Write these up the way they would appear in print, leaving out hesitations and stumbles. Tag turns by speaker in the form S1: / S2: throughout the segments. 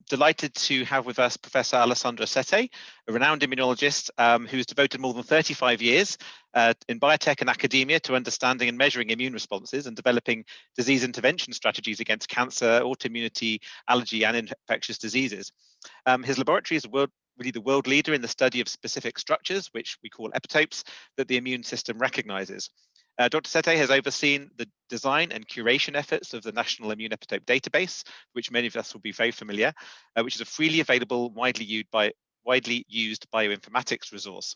S1: delighted to have with us Professor Alessandro Sette, a renowned immunologist who's devoted more than 35 years in biotech and academia to understanding and measuring immune responses and developing disease intervention strategies against cancer, autoimmunity, allergy, and infectious diseases. His laboratory is really the world leader in the study of specific structures, which we call epitopes, that the immune system recognizes. Dr. Sette has overseen the design and curation efforts of the National Immune Epitope Database, which many of us will be very familiar, which is a freely available, widely used bioinformatics resource.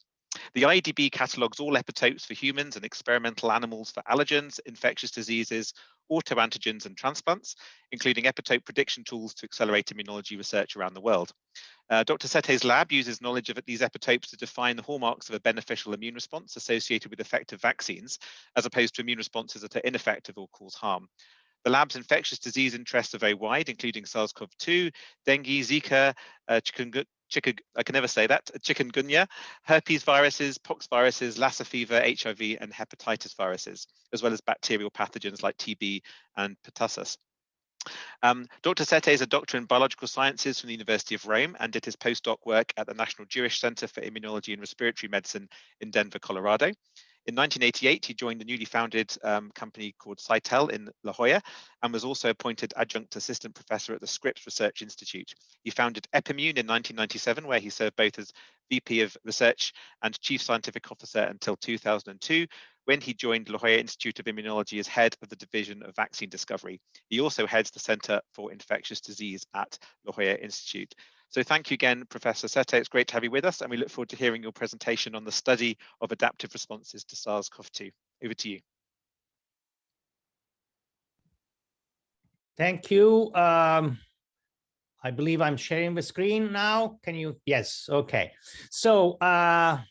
S1: The IEDB catalogues all epitopes for humans and experimental animals for allergens, infectious diseases, autoantigens, and transplants, including epitope prediction tools to accelerate immunology research around the world. Dr. Sette's lab uses knowledge of these epitopes to define the hallmarks of a beneficial immune response associated with effective vaccines, as opposed to immune responses that are ineffective or cause harm. The lab's infectious disease interests are very wide, including SARS CoV2, dengue, Zika, Chikungunya, herpesviruses, poxviruses, lassa fever, HIV, and hepatitis viruses, as well as bacterial pathogens like TB and pertussis. Dr. Sette is a doctor in biological sciences from the University of Rome and did his postdoc work at the National Jewish Center for Immunology and Respiratory Medicine in Denver, Colorado. In 1988, he joined the newly founded company called Cytel in La Jolla and was also appointed adjunct assistant professor at the Scripps Research Institute. He founded Epimmune in 1997, where he served both as VP of Research and Chief Scientific Officer until 2002, when he joined La Jolla Institute of Immunology as head of the Division of Vaccine Discovery. He also heads the Center for Infectious Disease at La Jolla Institute. So thank you again, Professor Sette. It's great to have you with us, and we look forward to hearing your presentation on the study of adaptive responses to SARS CoV2. Over to you.
S2: Thank you. I believe I'm sharing the screen now. Can you? Yes, okay. So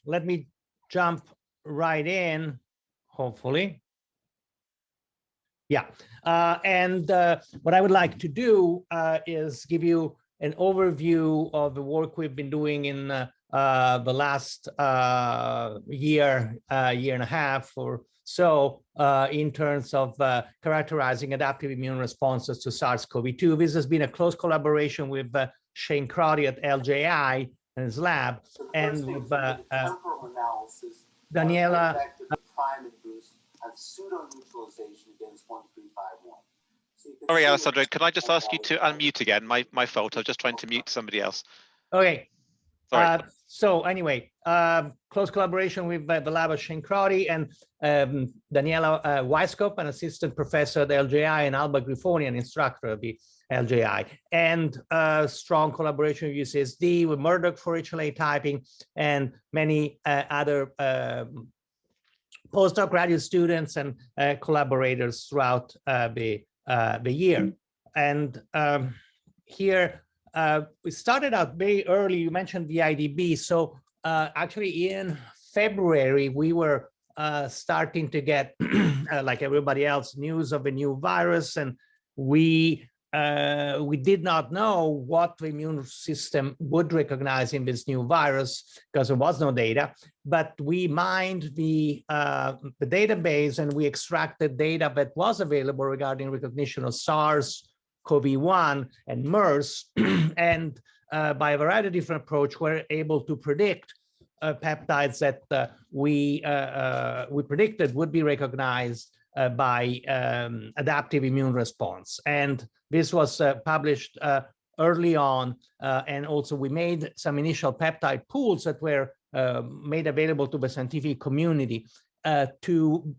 S2: let me jump right in, hopefully. Yeah, and what I would like to do is give you an overview of the work we've been doing in the last year and a half or so in terms of characterizing adaptive immune responses to SARS CoV2. This has been a close collaboration with Shane Crotty at LJI and his lab, and with Daniela.
S1: Sorry, Alessandro, can I just ask you to unmute again? My fault. I was just trying to mute somebody else.
S2: Okay.
S1: Sorry.
S2: So anyway, close collaboration with the lab of Shane Crotty and Daniela Weisskopf, an assistant professor at LJI, and Alba Grifoni, an instructor at the LJI, and strong collaboration with UCSD, with Murdoch for HLA typing, and many other postdoc graduate students and collaborators throughout the year. And here we started out very early. You mentioned the IEDB. So actually in February, we were starting to get, like everybody else, news of a new virus, and we did not know what the immune system would recognize in this new virus because there was no data, but we mined the database and we extracted data that was available regarding recognition of SARS-CoV-1 and MERS, and by a variety of different approaches, we're able to predict peptides that we predicted would be recognized by adaptive immune response. And this was published early on, and also we made some initial peptide pools that were made available to the scientific community to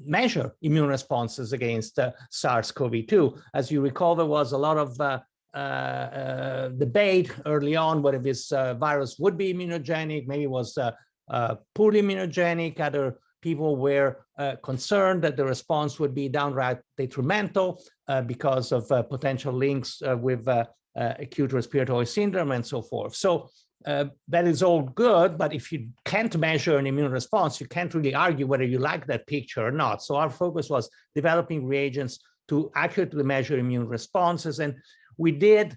S2: measure immune responses against SARS-CoV-2. As you recall, there was a lot of debate early on whether this virus would be immunogenic, maybe it was poorly immunogenic. Other people were concerned that the response would be downright detrimental because of potential links with acute respiratory syndrome and so forth. So that is all good, but if you can't measure an immune response, you can't really argue whether you like that picture or not. So our focus was developing reagents to accurately measure immune responses. And we did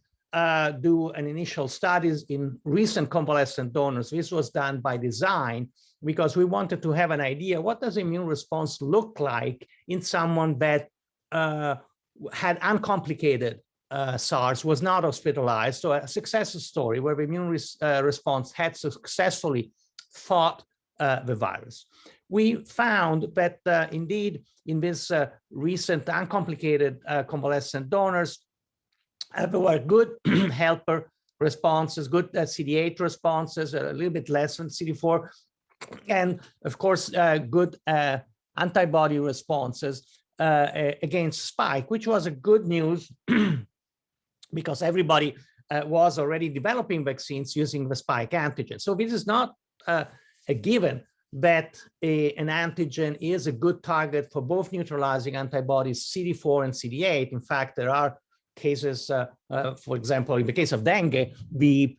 S2: do an initial studies in recent convalescent donors. This was done by design because we wanted to have an idea, what does immune response look like in someone that had uncomplicated SARS was not hospitalized. So a success story where the immune response had successfully fought the virus. We found that indeed in this recent uncomplicated convalescent donors, there were good helper responses, good CD8 responses, a little bit less than CD4, and of course, good antibody responses against spike, which was a good news because everybody was already developing vaccines using the spike antigen. So this is not a given that an antigen is a good target for both neutralizing antibodies CD4 and CD8. In fact, there are cases, for example, in the case of dengue, the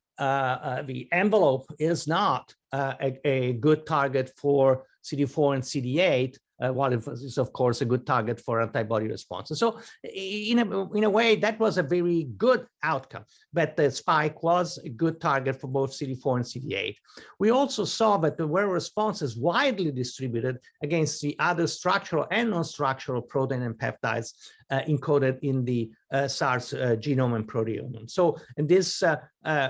S2: envelope is not a good target for CD4 and CD8, while it is, of course, a good target for antibody responses. So in a way, that was a very good outcome, but the spike was a good target for both CD4 and CD8. We also saw that there were responses widely distributed against the other structural and non-structural protein and peptides encoded in the SARS genome and proteome. So, and this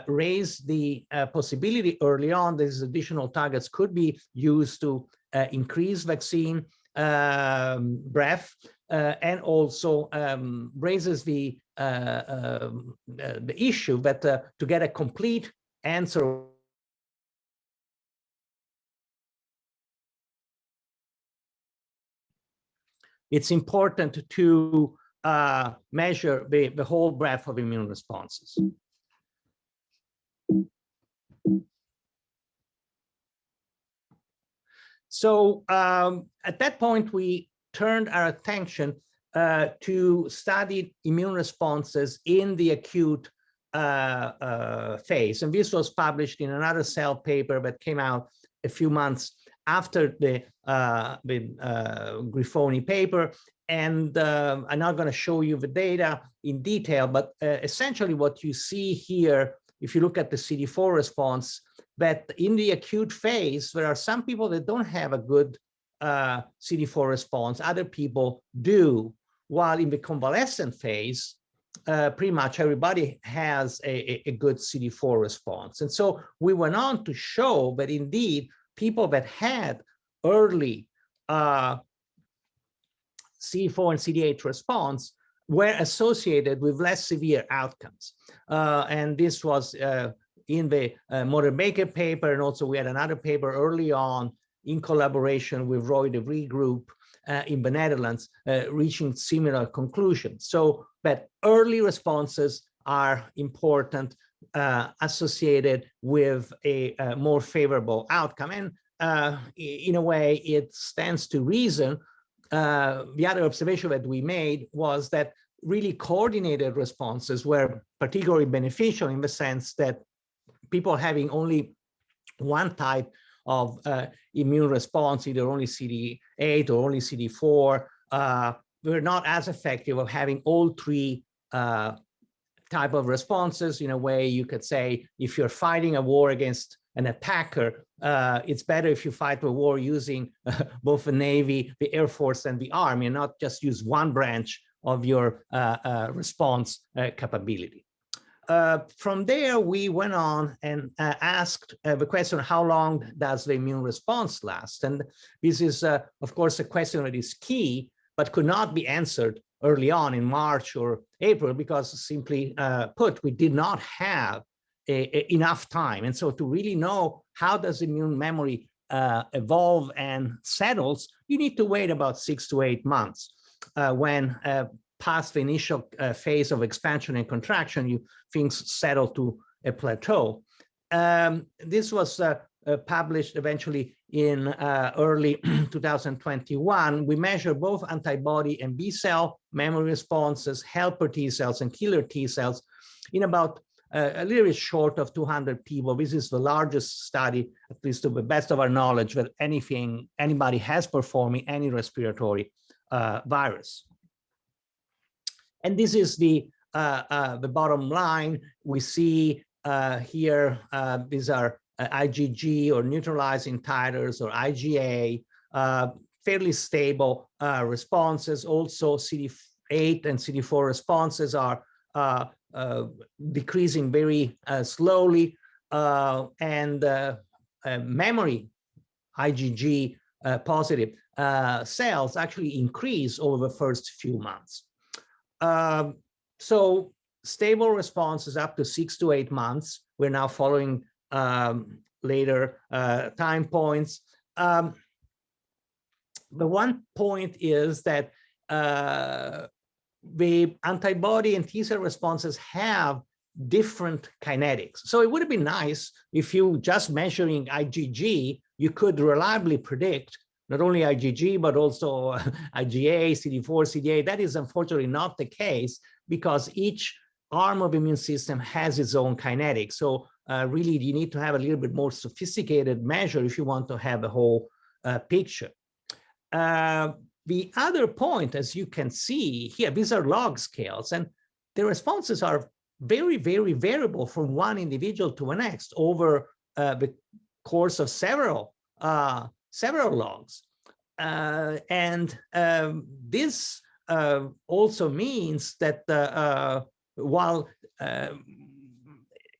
S2: raised the possibility early on that these additional targets could be used to increase vaccine breadth and also raises the issue that to get a complete answer it's important to measure the whole breadth of immune responses. So at that point, we turned our attention to study immune responses in the acute phase. And this was published in another Cell paper that came out a few months after the Grifoni paper. And I'm not going to show you the data in detail, but essentially what you see here, if you look at the CD4 response, that in the acute phase, there are some people that don't have a good CD4 response, other people do, while in the convalescent phase, pretty much everybody has a good CD4 response. And so we went on to show that indeed, people that had early CD4 and CD8 response were associated with less severe outcomes. And this was in the Moder-Baker paper, and also we had another paper early on in collaboration with Roy de Vries group in the Netherlands, reaching similar conclusions. So that early responses are important, associated with a more favorable outcome. And in a way, it stands to reason. The other observation that we made was that really coordinated responses were particularly beneficial in the sense that people having only one type of immune response, either only CD8 or only CD4, were not as effective of having all three type of responses. In a way, you could say, if you're fighting a war against an attacker, it's better if you fight a war using both the Navy, the Air Force, and the Army, and not just use one branch of your response capability. From there, we went on and asked the question, how long does the immune response last? And this is, of course, a question that is key, but could not be answered early on in March or April, because simply put, we did not have enough time. And so to really know how does immune memory evolve and settles, you need to wait about 6 to 8 months when past the initial phase of expansion and contraction, things settle to a plateau. This was published eventually in early 2021. We measured both antibody and B cell memory responses, helper T cells and killer T cells in about a little bit short of 200 people. This is the largest study, at least to the best of our knowledge, that anybody has performing any respiratory virus. And this is the bottom line. We see here, these are IgG or neutralizing titers or IgA, fairly stable responses. Also CD8 and CD4 responses are decreasing very slowly, and memory IgG positive cells actually increase over the first few months. So stable responses up to 6 to 8 months. We're now following later time points. The one point is that the antibody and T cell responses have different kinetics. So it would have been nice if you just measuring IgG, you could reliably predict not only IgG, but also IgA, CD4, CD8. That is unfortunately not the case because each arm of the immune system has its own kinetics. So really, you need to have a little bit more sophisticated measure if you want to have a whole picture. The other point, as you can see here, these are log scales, and the responses are very, very variable from one individual to the next over the course of several logs. This also means that while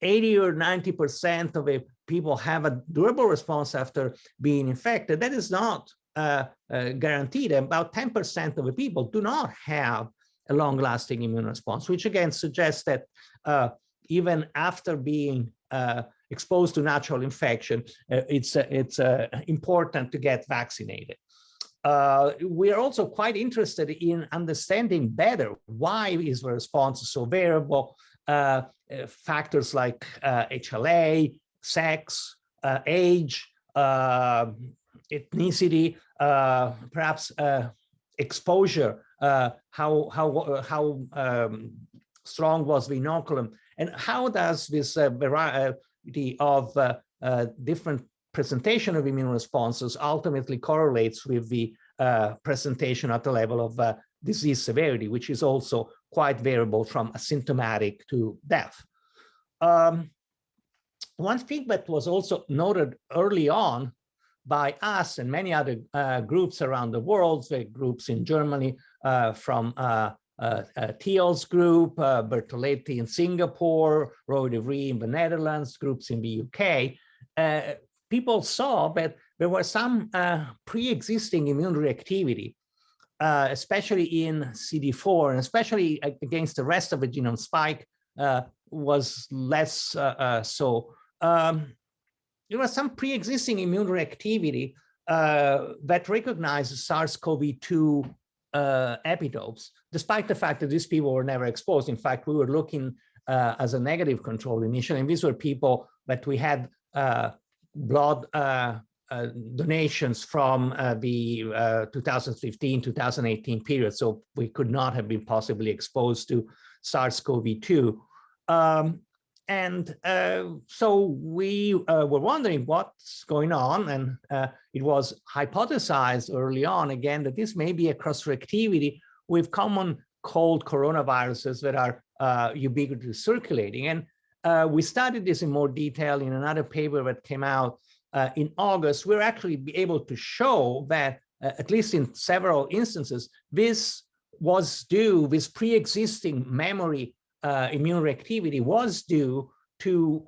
S2: 80 or 90% of the people have a durable response after being infected, that is not guaranteed. About 10% of the people do not have a long-lasting immune response, which again suggests that even after being exposed to natural infection, it's important to get vaccinated. We are also quite interested in understanding better why is the response so variable. Factors like HLA, sex, age, ethnicity, perhaps exposure, how strong was the inoculum, and how does this variety of different presentation of immune responses ultimately correlates with the presentation at the level of disease severity, which is also quite variable from asymptomatic to death. One thing that was also noted early on by us and many other groups around the world, the groups in Germany from Thiel's group, Bertoletti in Singapore, Roy de Vries in the Netherlands, groups in the UK, people saw that there was some pre-existing immune reactivity, especially in CD4, and especially against the rest of the genome. Spike was less so. There was some pre-existing immune reactivity that recognizes SARS CoV2 epitopes, despite the fact that these people were never exposed. In fact, we were looking as a negative control initially, and these were people that we had blood donations from the 2015-2018 period, so we could not have been possibly exposed to SARS CoV2. So we were wondering what's going on, and it was hypothesized early on, again, that this may be a cross-reactivity with common cold coronaviruses that are ubiquitously circulating. And we studied this in more detail in another paper that came out in August. We're actually able to show that, at least in several instances, this was due, this pre-existing memory immune reactivity was due to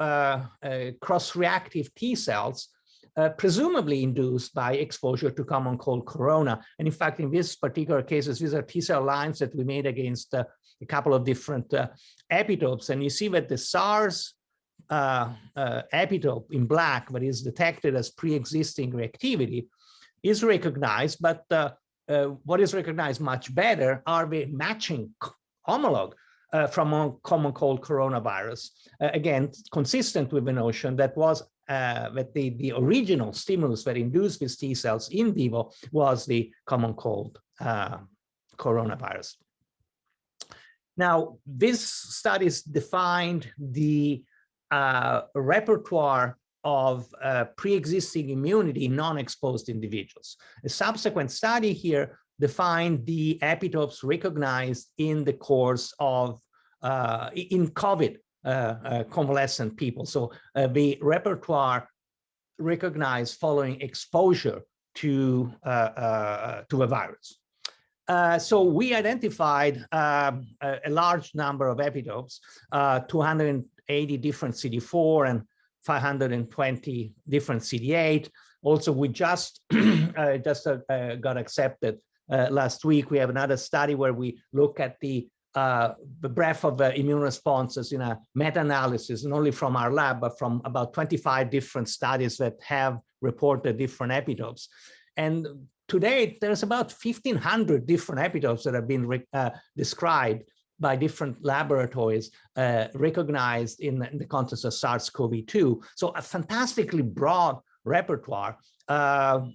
S2: cross-reactive T cells, presumably induced by exposure to common cold corona. And in fact, in this particular cases, these are T cell lines that we made against a couple of different epitopes. And you see that the SARS epitope in black, that is detected as pre-existing reactivity, is recognized, but what is recognized much better are the matching homologue from common cold coronavirus. Again, consistent with the notion that was that the original stimulus that induced these T cells in vivo was the common cold coronavirus. Now, these studies defined the repertoire of pre-existing immunity in non-exposed individuals. A subsequent study here defined the epitopes recognized in the course of in COVID convalescent people. So the repertoire recognized following exposure to a virus. So we identified a large number of epitopes, 280 different CD4 and 520 different CD8. Also, we just got accepted last week. We have another study where we look at the breadth of immune responses in a meta-analysis, not only from our lab, but from about 25 different studies that have reported different epitopes. And to date, there's about 1,500 different epitopes that have been described by different laboratories recognized in the context of SARS CoV2. So a fantastically broad repertoire.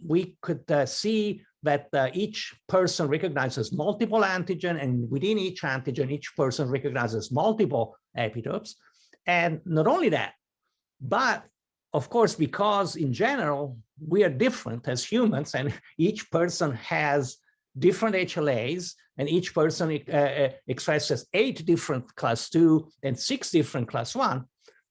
S2: We could see that each person recognizes multiple antigen, and within each antigen, each person recognizes multiple epitopes. And not only that, but of course, because in general, we are different as humans, and each person has different HLAs, and each person expresses 8 different class 2 and 6 different class 1.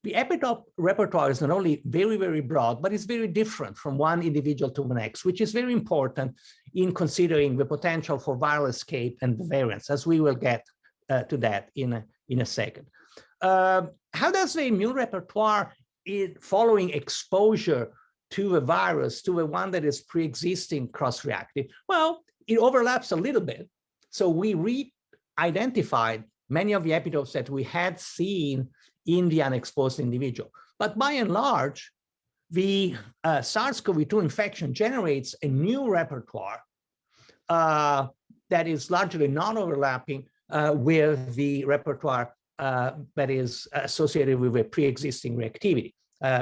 S2: The epitope repertoire is not only very, very broad, but it's very different from one individual to the next, which is very important in considering the potential for viral escape and the variants, as we will get to that in a second. How does the immune repertoire, following exposure to a virus, to a one that is pre-existing cross-reactive? Well, it overlaps a little bit. So we re-identified many of the epitopes that we had seen in the unexposed individual. But by and large, the SARS-CoV-2 infection generates a new repertoire that is largely non-overlapping with the repertoire that is associated with a pre-existing reactivity.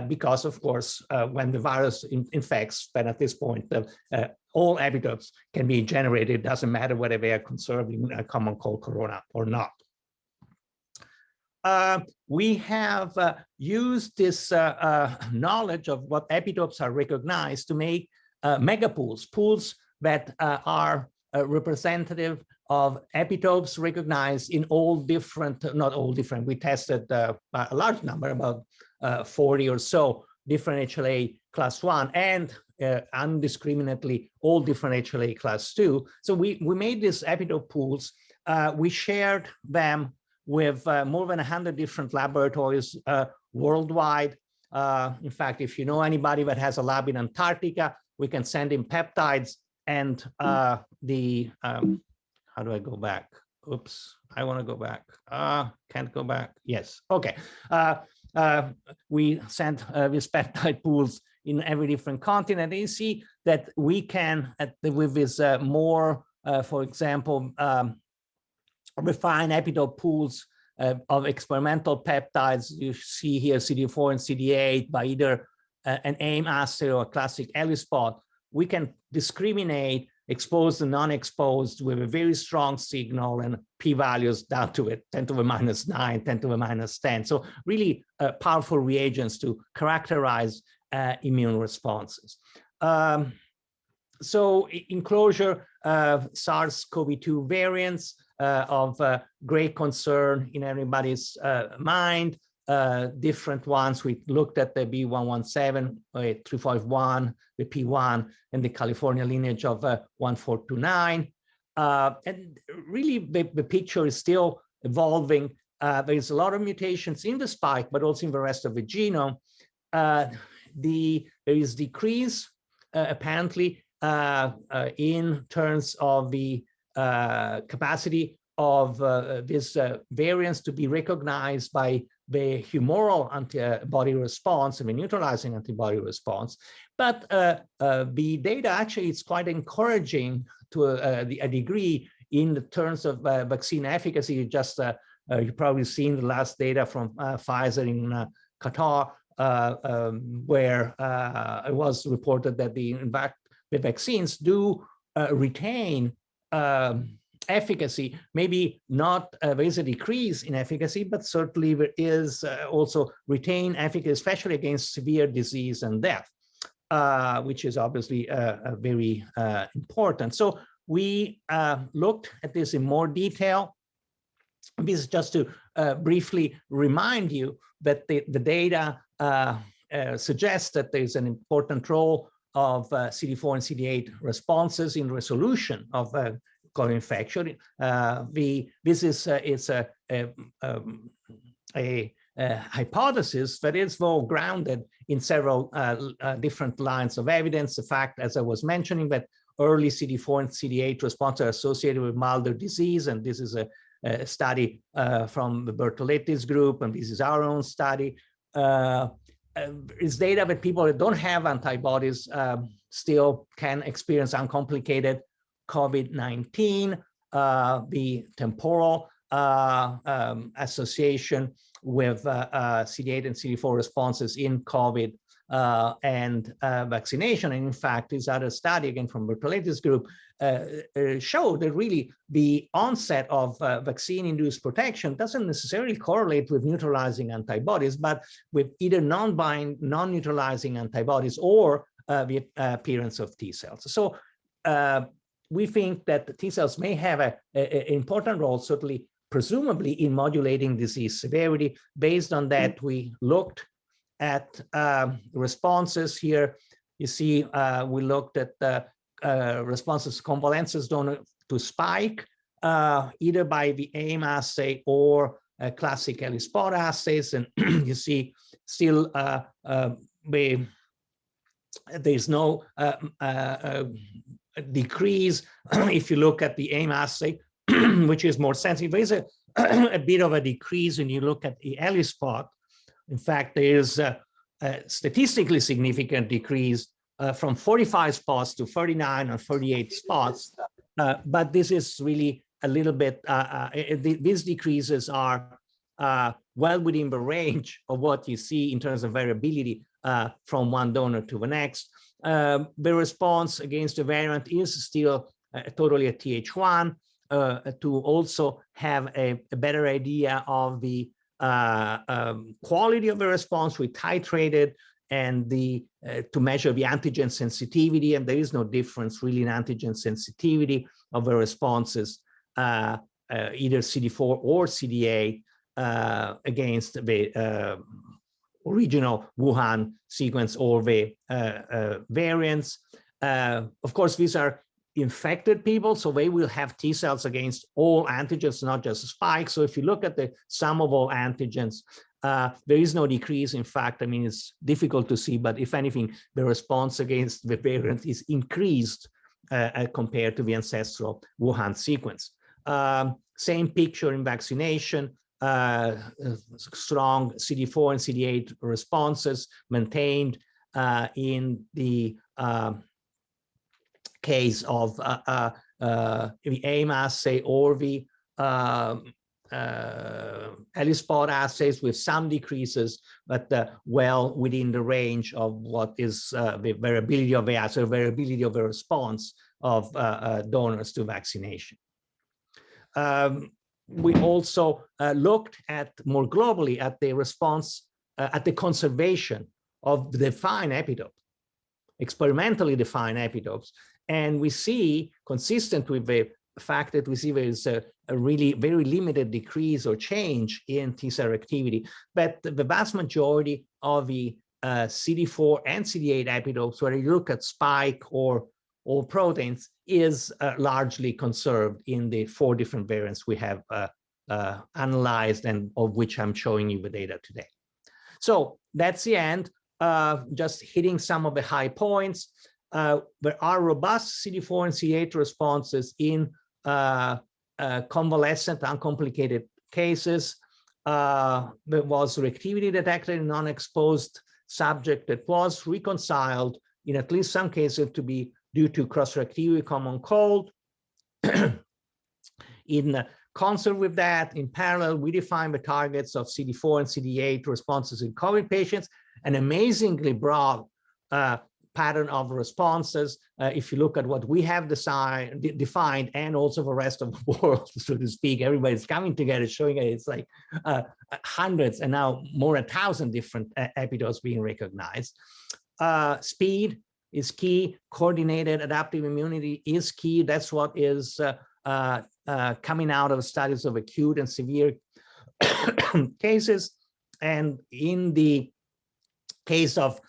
S2: Because, of course, when the virus infects, then at this point, all epitopes can be generated. It doesn't matter whether they are conserved in a common cold corona or not. We have used this knowledge of what epitopes are recognized to make megapools, pools that are representative of epitopes recognized in all different, not all different, we tested a large number, about 40 or so different HLA class 1 and undiscriminately all different HLA class 2. So we made these epitope pools. We shared them with more than 100 different laboratories worldwide. In fact, if you know anybody that has a lab in Antarctica, we can send in peptides and how do I go back? Oops, I want to go back. Can't go back. Yes, okay. We sent these peptide pools in every different continent. And you see that we can, with this more, for example, refine epitope pools of experimental peptides. You see here CD4 and CD8 by either an AIM assay or a classic ELISpot. We can discriminate exposed and non-exposed with a very strong signal and p-values down to it, 10 to the minus 9, 10 to the minus 10. So really powerful reagents to characterize immune responses. So in closure, SARS-CoV-2 variants of great concern in everybody's mind. Different ones. We looked at the B117, 351, the P1, and the California lineage of 1429. And really, the picture is still evolving. There's a lot of mutations in the spike, but also in the rest of the genome. There is decrease, apparently, in terms of the capacity of these variants to be recognized by the humoral antibody response and the neutralizing antibody response. But the data actually is quite encouraging to a degree in the terms of vaccine efficacy. You've probably seen the last data from Pfizer in Qatar, where it was reported that in fact the vaccines do retain efficacy, maybe not, there is a decrease in efficacy, but certainly there is also retained efficacy, especially against severe disease and death, which is obviously very important. So we looked at this in more detail. This is just to briefly remind you that the data suggests that there's an important role of CD4 and CD8 responses in resolution of co-infection. This is it's a hypothesis that is well grounded in several different lines of evidence. The fact, as I was mentioning, that early CD4 and CD8 responses are associated with milder disease, and this is a study from the Bertoletti's group, and this is our own study. It's data that people that don't have antibodies still can experience uncomplicated COVID-19. The temporal association with CD8 and CD4 responses in COVID and vaccination. And in fact, this other study, again from Bertoletti's group, showed that really the onset of vaccine-induced protection doesn't necessarily correlate with neutralizing antibodies, but with either non-neutralizing antibodies or the appearance of T cells. So we think that T cells may have an important role, certainly presumably in modulating disease severity. Based on that, we looked at responses here. You see, we looked at the responses to convalescent donor to spike, either by the AIM assay or classic ELISpot assays. And you see still there's no decrease if you look at the AIM assay, which is more sensitive. There is a bit of a decrease when you look at the ELISpot. In fact, there is a statistically significant decrease from 45 spots to 39 or 38 spots. But this is really a little bit, these decreases are well within the range of what you see in terms of variability from one donor to the next. The response against the variant is still totally a Th1. To also have a better idea of the quality of the response, we titrated and to measure the antigen sensitivity, and there is no difference really in antigen sensitivity of the responses, either CD4 or CD8 against the original Wuhan sequence or the variants. Of course, these are infected people, so they will have T cells against all antigens, not just spikes. So if you look at the sum of all antigens, there is no decrease. In fact, I mean, it's difficult to see, but if anything, the response against the variant is increased compared to the ancestral Wuhan sequence. Same picture in vaccination, strong CD4 and CD8 responses maintained in the case of the AIM assay or the ELISpot assays, with some decreases, but well within the range of what is the variability of the assay, variability of the response of donors to vaccination. We also looked at more globally at the response, at the conservation of the defined epitope, experimentally defined epitopes. And we see, consistent with the fact that we see there is a really very limited decrease or change in T cell activity, but the vast majority of the CD4 and CD8 epitopes, whether you look at spike or all proteins, is largely conserved in the 4 different variants we have analyzed and of which I'm showing you the data today. So that's the end, just hitting some of the high points. There are robust CD4 and CD8 responses in convalescent, uncomplicated cases. There was reactivity detected in non-exposed subject that was reconciled in at least some cases to be due to cross-reactivity, common cold. In concert with that, in parallel, we defined the targets of CD4 and CD8 responses in COVID patients, an amazingly broad pattern of responses. If you look at what we have defined and also the rest of the world, so to speak, everybody's coming together, showing it. It's like hundreds and now more than 1,000 different epitopes being recognized. Speed is key. Coordinated adaptive immunity is key. That's what is coming out of studies of acute and severe cases. And in the case of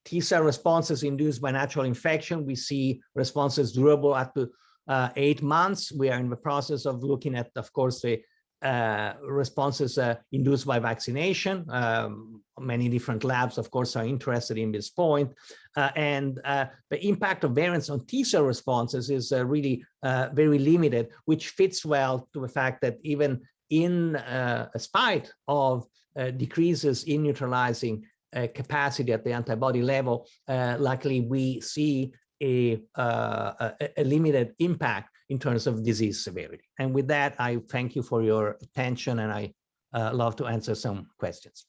S2: T cell responses induced by natural infection, we see responses durable up to 8 months. We are in the process of looking at, of course, the responses induced by vaccination. Many different labs, of course, are interested in this point. And the impact of variants on T-cell responses is really very limited, which fits well to the fact that even in spite of decreases in neutralizing capacity at the antibody level, luckily we see a limited impact in terms of disease severity. And with that, I thank you for your attention, and I love to answer some questions.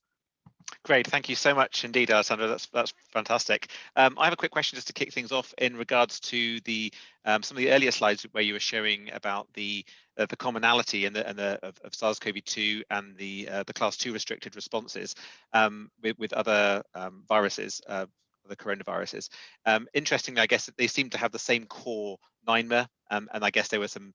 S1: Great, thank you so much indeed, Alessandro. That's fantastic. I have a quick question just to kick things off in regards to the some of the earlier slides where you were showing about the commonality of SARS CoV2 and the class 2 restricted responses with other viruses, the coronaviruses. Interestingly, I guess that they seem to have the same core 9mer, and I guess there were some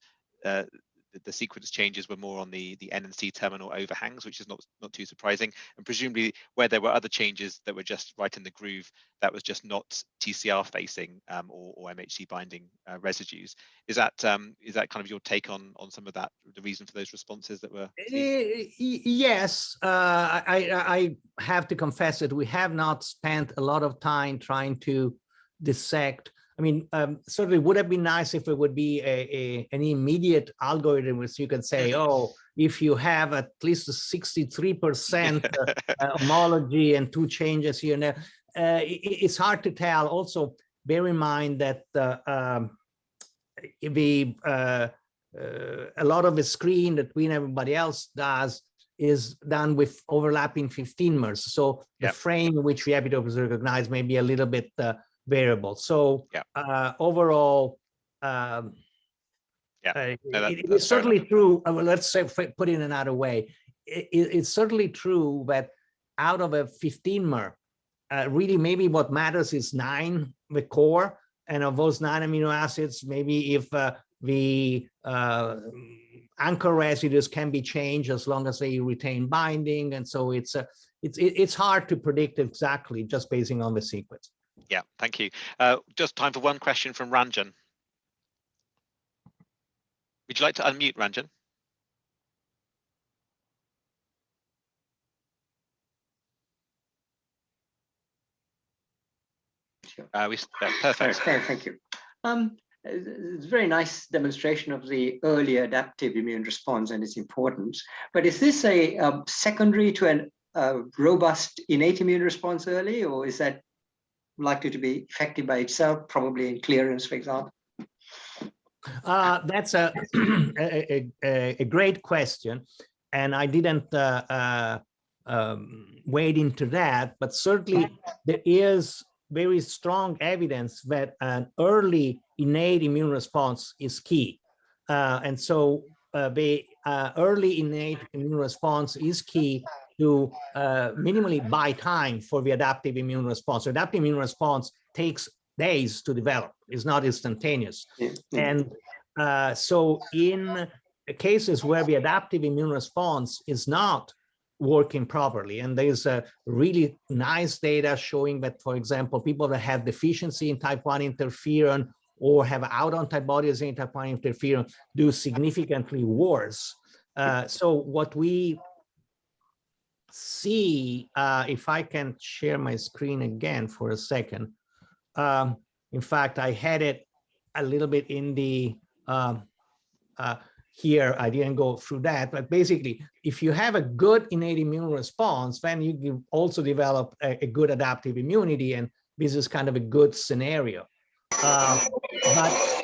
S1: the sequence changes were more on the N and C terminal overhangs, which is not too surprising. And presumably, where there were other changes that were just right in the groove, that was just not TCR facing or MHC binding residues. Is that kind of your take on some of that, the reason for those responses that were seen?
S2: Yes, I have to confess that we have not spent a lot of time trying to dissect. I mean, certainly would have been nice if it would be an immediate algorithm which you can say, oh, if you have at least a 63% homology and 2 changes here and there, it's hard to tell. Also, bear in mind that a lot of the screen that we and everybody else does is done with overlapping 15mers. So the frame in which the epitope is recognized may be a little bit variable. So overall, it is certainly true. Let's say, put it in another way, it's certainly true that out of a 15mer, really maybe what matters is 9, the core, and of those 9 amino acids, maybe if the anchor residues can be changed as long as they retain binding, and so it's hard to predict exactly just basing on the sequence.
S1: Yeah, thank you. Just time for one question from Ranjan. Would you like to unmute, Ranjan?
S3: Sure.
S1: Perfect.
S3: Thank you. It's a very nice demonstration of the early adaptive immune response and its importance. But is this a secondary to a robust innate immune response early, or is that likely to be effective by itself, probably in clearance, for example?
S2: That's a great question, and I didn't wade into that, but certainly there is very strong evidence that an early innate immune response is key. And so the early innate immune response is key to minimally buy time for the adaptive immune response. So adaptive immune response takes days to develop. It's not instantaneous. And so in cases where the adaptive immune response is not working properly, and there's a really nice data showing that, for example, people that have deficiency in type 1 interferon or have autoantibodies in type 1 interferon do significantly worse. So what we see, if I can share my screen again for a second. In fact, I had it a little bit in the here. I didn't go through that, but basically, if you have a good innate immune response, then you can also develop a good adaptive immunity, and this is kind of a good scenario. But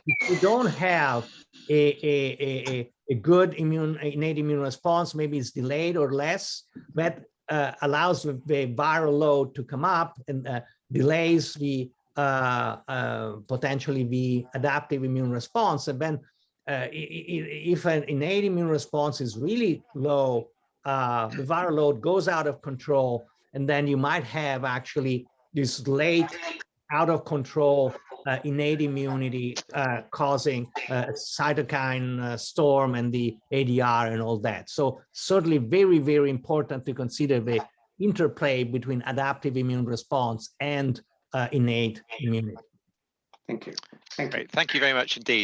S2: if you don't have a good innate immune response, maybe it's delayed or less, that allows the viral load to come up and delays the potentially the adaptive immune response. And then if an innate immune response is really low, the viral load goes out of control, and then you might have actually this late out of control innate immunity causing cytokine storm and the ADR and all that. So certainly very, very important to consider the interplay between adaptive immune response and innate immunity.
S3: Thank you.
S1: Great. Thank you very much indeed.